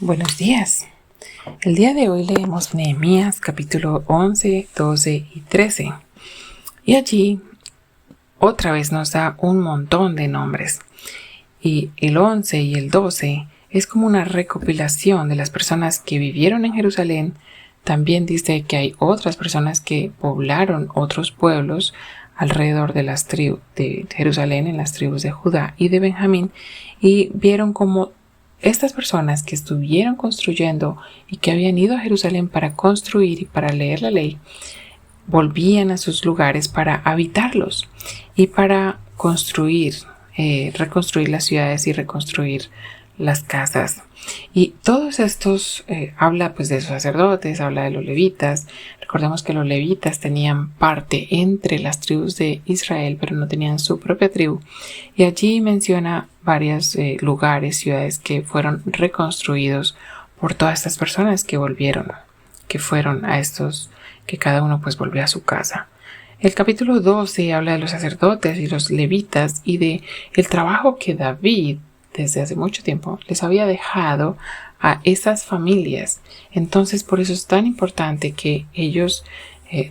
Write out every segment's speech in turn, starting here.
Buenos días. El día de hoy leemos Nehemías capítulo 11, 12 y 13. Y allí otra vez nos da un montón de nombres. Y el 11 y el 12 es como una recopilación de las personas que vivieron en Jerusalén. También dice que hay otras personas que poblaron otros pueblos alrededor de las tribus de Jerusalén, en las tribus de Judá y de Benjamín, y vieron cómo estas personas que estuvieron construyendo y que habían ido a Jerusalén para construir y para leer la ley, volvían a sus lugares para habitarlos y para construir, reconstruir las ciudades y reconstruir las casas. Y todos estos habla pues de los sacerdotes, habla de los levitas. Recordemos que los levitas tenían parte entre las tribus de Israel, pero no tenían su propia tribu. Y allí menciona varios lugares, ciudades que fueron reconstruidos por todas estas personas que volvieron, que fueron a estos, que cada uno pues volvió a su casa. El capítulo 12 habla de los sacerdotes y los levitas y de el trabajo que David desde hace mucho tiempo les había dejado a esas familias. Entonces por eso es tan importante que ellos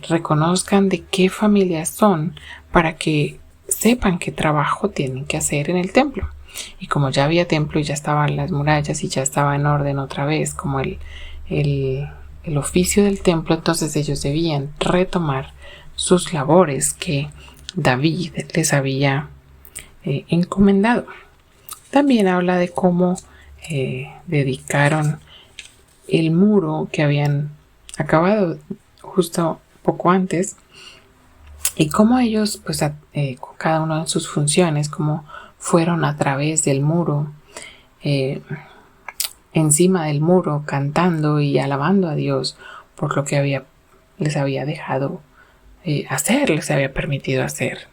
reconozcan de qué familias son, para que sepan qué trabajo tienen que hacer en el templo. Y como ya había templo y ya estaban las murallas y ya estaba en orden otra vez como el oficio del templo, entonces ellos debían retomar sus labores que David les había encomendado. También habla de cómo dedicaron el muro que habían acabado justo poco antes, y cómo ellos, pues cada uno en sus funciones, cómo fueron a través del muro, encima del muro, cantando y alabando a Dios por lo que les había dejado hacer, les había permitido hacer.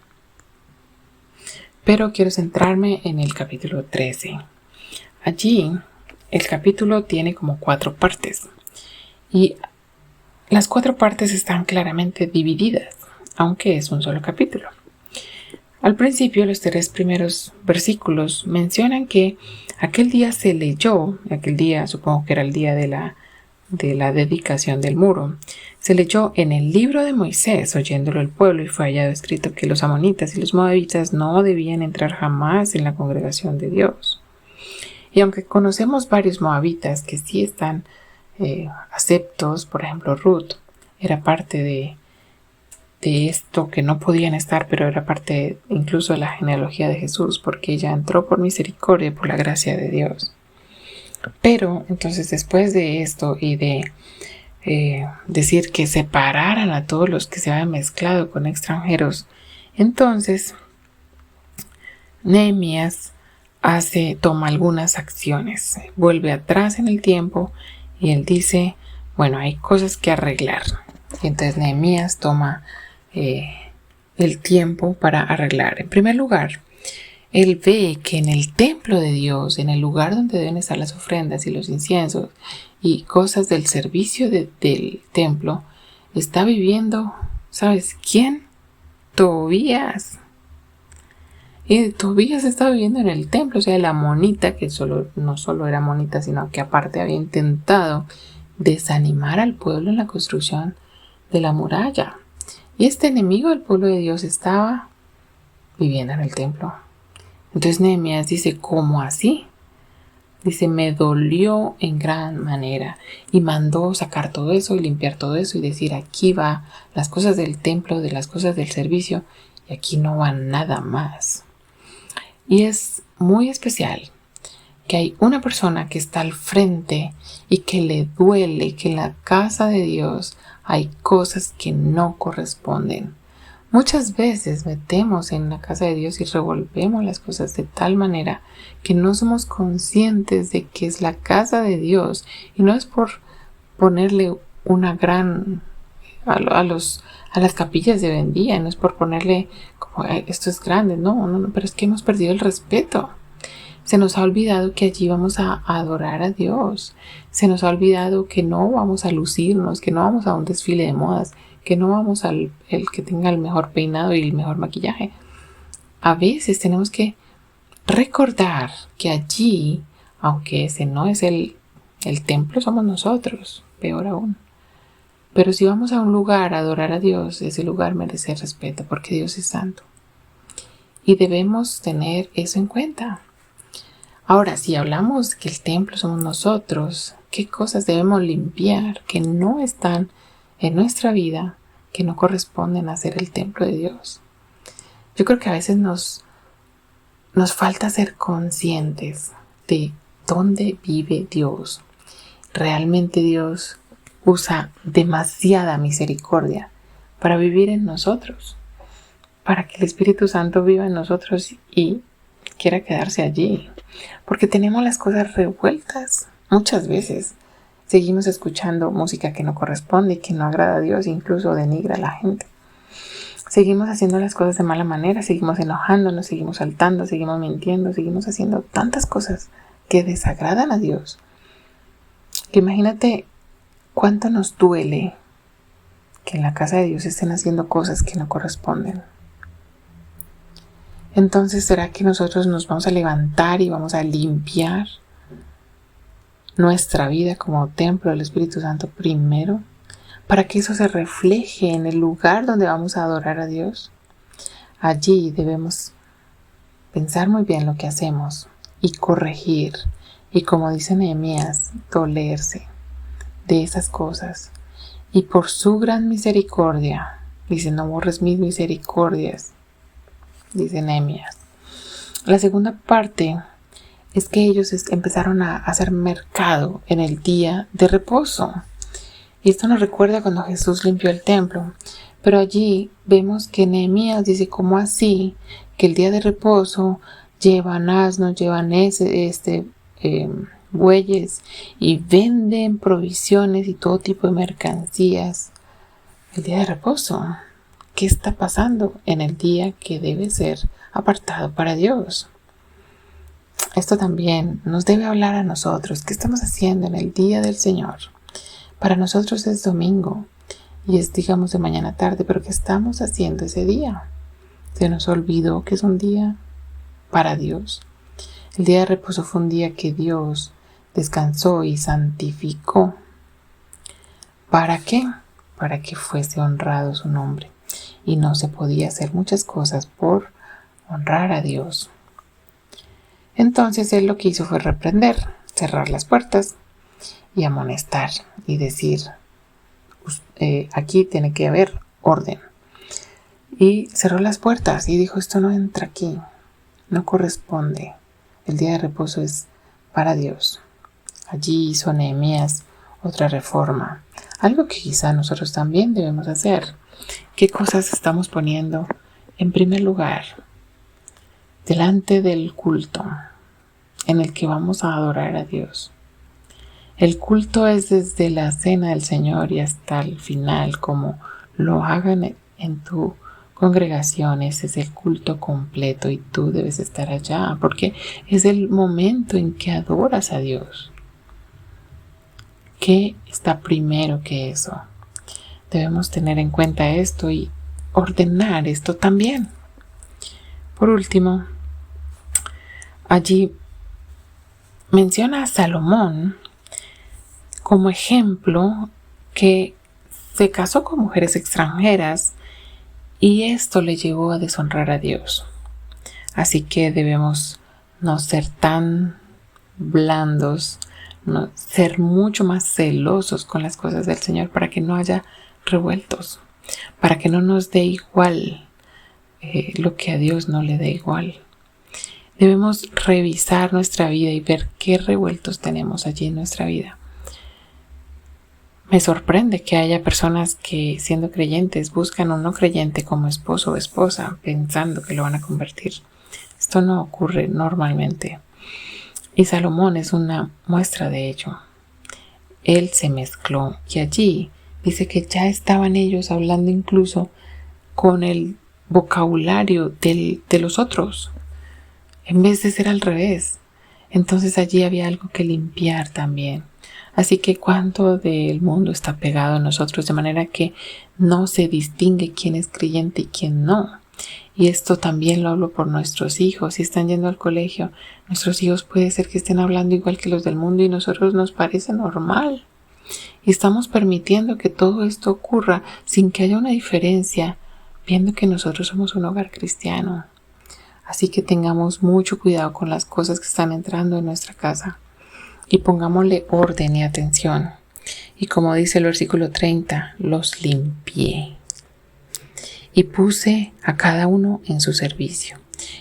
Pero quiero centrarme en el capítulo 13. Allí el capítulo tiene como 4 partes y las 4 partes están claramente divididas, aunque es un solo capítulo. Al principio, los 3 primeros versículos mencionan que aquel día se leyó, aquel día supongo que era el día de la dedicación del muro, se leyó en el libro de Moisés, oyéndolo el pueblo, y fue hallado escrito que los amonitas y los moabitas no debían entrar jamás en la congregación de Dios. Y aunque conocemos varios moabitas que sí están aceptos, por ejemplo Ruth era parte de esto, que no podían estar, pero era parte incluso de la genealogía de Jesús, porque ella entró por misericordia, por la gracia de Dios. Pero entonces, después de esto y de decir que separaran a todos los que se habían mezclado con extranjeros, entonces Nehemías toma algunas acciones, vuelve atrás en el tiempo y él dice, bueno, hay cosas que arreglar. Y entonces Nehemías toma el tiempo para arreglar. En primer lugar, él ve que en el templo de Dios, en el lugar donde deben estar las ofrendas y los inciensos y cosas del servicio del templo, está viviendo, ¿sabes quién? Tobías. Y Tobías estaba viviendo en el templo, o sea, la amonita, que no solo era amonita, sino que aparte había intentado desanimar al pueblo en la construcción de la muralla. Y este enemigo del pueblo de Dios estaba viviendo en el templo. Entonces Nehemías dice, ¿cómo así? Dice, me dolió en gran manera, y mandó sacar todo eso y limpiar todo eso y decir, aquí va las cosas del templo, de las cosas del servicio, y aquí no va nada más. Y es muy especial que hay una persona que está al frente y que le duele que en la casa de Dios hay cosas que no corresponden. Muchas veces metemos en la casa de Dios y revolvemos las cosas de tal manera que no somos conscientes de que es la casa de Dios, y no es por ponerle una gran a las capillas de vendía, no es por ponerle como esto es grande, no, pero es que hemos perdido el respeto. Se nos ha olvidado que allí vamos a adorar a Dios. Se nos ha olvidado que no vamos a lucirnos, que no vamos a un desfile de modas, que no vamos al el que tenga el mejor peinado y el mejor maquillaje. A veces tenemos que recordar que allí, aunque ese no es el El templo somos nosotros, peor aún. Pero si vamos a un lugar a adorar a Dios, ese lugar merece respeto porque Dios es santo. Y debemos tener eso en cuenta. Ahora, si hablamos que el templo somos nosotros, ¿qué cosas debemos limpiar que no están en nuestra vida, que no corresponden a ser el templo de Dios? Yo creo que a veces nos falta ser conscientes de dónde vive Dios. Realmente Dios usa demasiada misericordia para vivir en nosotros, para que el Espíritu Santo viva en nosotros y quiera quedarse allí, porque tenemos las cosas revueltas. Muchas veces seguimos escuchando música que no corresponde y que no agrada a Dios, incluso denigra a la gente. Seguimos haciendo las cosas de mala manera, seguimos enojándonos, seguimos saltando, seguimos mintiendo, seguimos haciendo tantas cosas que desagradan a Dios. Que imagínate cuánto nos duele que en la casa de Dios estén haciendo cosas que no corresponden. Entonces, ¿será que nosotros nos vamos a levantar y vamos a limpiar nuestra vida como templo del Espíritu Santo primero, para que eso se refleje en el lugar donde vamos a adorar a Dios? Allí debemos pensar muy bien lo que hacemos y corregir, y como dice Nehemías, dolerse de esas cosas. Y por su gran misericordia, dice, no borres mis misericordias, dice Nehemías. La segunda parte es que ellos empezaron a hacer mercado en el día de reposo. Y esto nos recuerda cuando Jesús limpió el templo. Pero allí vemos que Nehemías dice, ¿cómo así? Que el día de reposo llevan asnos, llevan bueyes y venden provisiones y todo tipo de mercancías. El día de reposo. ¿Qué está pasando en el día que debe ser apartado para Dios? Esto también nos debe hablar a nosotros. ¿Qué estamos haciendo en el día del Señor? Para nosotros es domingo y es, digamos, de mañana a tarde, pero ¿qué estamos haciendo ese día? Se nos olvidó que es un día para Dios. El día de reposo fue un día que Dios descansó y santificó. ¿Para qué? Para que fuese honrado su nombre. Y no se podía hacer muchas cosas por honrar a Dios. Entonces él lo que hizo fue reprender, cerrar las puertas y amonestar y decir, aquí tiene que haber orden. Y cerró las puertas y dijo, esto no entra aquí, no corresponde. El día de reposo es para Dios. Allí hizo Nehemías otra reforma, algo que quizá nosotros también debemos hacer. ¿Qué cosas estamos poniendo en primer lugar delante del culto en el que vamos a adorar a Dios? El culto es desde la cena del Señor y hasta el final, como lo hagan en tu congregación. Ese es el culto completo y tú debes estar allá porque es el momento en que adoras a Dios. ¿Qué está primero que eso? Debemos tener en cuenta esto y ordenar esto también. Por último, allí menciona a Salomón como ejemplo que se casó con mujeres extranjeras y esto le llevó a deshonrar a Dios. Así que debemos no ser tan blandos, no, ser mucho más celosos con las cosas del Señor para que no haya revueltos, para que no nos dé igual lo que a Dios no le dé igual. Debemos revisar nuestra vida y ver qué revueltos tenemos allí en nuestra vida. Me sorprende que haya personas que, siendo creyentes, buscan a un no creyente como esposo o esposa, pensando que lo van a convertir. Esto no ocurre normalmente. Y Salomón es una muestra de ello. Él se mezcló y allí dice que ya estaban ellos hablando incluso con el vocabulario de los otros, en vez de ser al revés. Entonces allí había algo que limpiar también. Así que cuánto del mundo está pegado a nosotros, de manera que no se distingue quién es creyente y quién no. Y esto también lo hablo por nuestros hijos. Si están yendo al colegio, nuestros hijos puede ser que estén hablando igual que los del mundo y nosotros nos parece normal. Y estamos permitiendo que todo esto ocurra sin que haya una diferencia, viendo que nosotros somos un hogar cristiano. Así que tengamos mucho cuidado con las cosas que están entrando en nuestra casa y pongámosle orden y atención. Y como dice el versículo 30, los limpié y puse a cada uno en su servicio.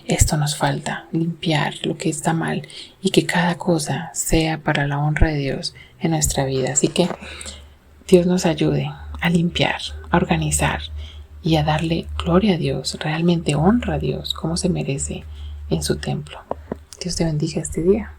Esto nos falta, limpiar lo que está mal y que cada cosa sea para la honra de Dios en nuestra vida. Así que Dios nos ayude a limpiar, a organizar y a darle gloria a Dios, realmente honra a Dios como se merece en su templo. Dios te bendiga este día.